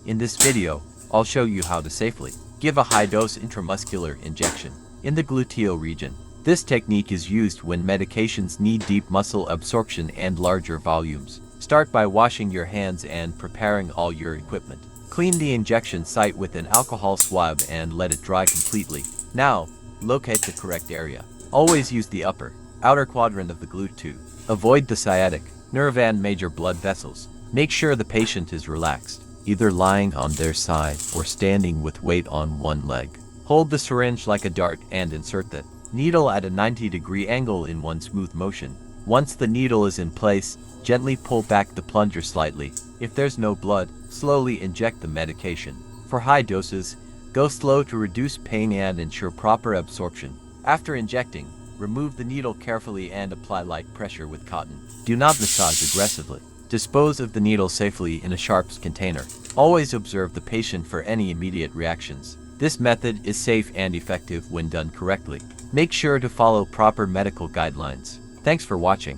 In this video, I'll show you how to safely give a high-dose intramuscular injection in the gluteal region. This technique is used when medications need deep muscle absorption and larger volumes. Start by washing your hands and preparing all your equipment. Clean the injection site with an alcohol swab and let it dry completely. Now, locate the correct area. Always use the outer quadrant of the glute to avoid the sciatic nerve and major blood vessels. Make sure the patient is relaxed, either lying on their side or standing with weight on one leg. Hold the syringe like a dart and insert the needle at a 90-degree angle in one smooth motion. Once the needle is in place, gently pull back the plunger slightly. If there's no blood, slowly inject the medication. For high doses, go slow to reduce pain and ensure proper absorption. After injecting, remove the needle carefully and apply light pressure with cotton. Do not massage aggressively. Dispose of the needle safely in a sharps container. Always observe the patient for any immediate reactions. This method is safe and effective when done correctly. Make sure to follow proper medical guidelines. Thanks for watching.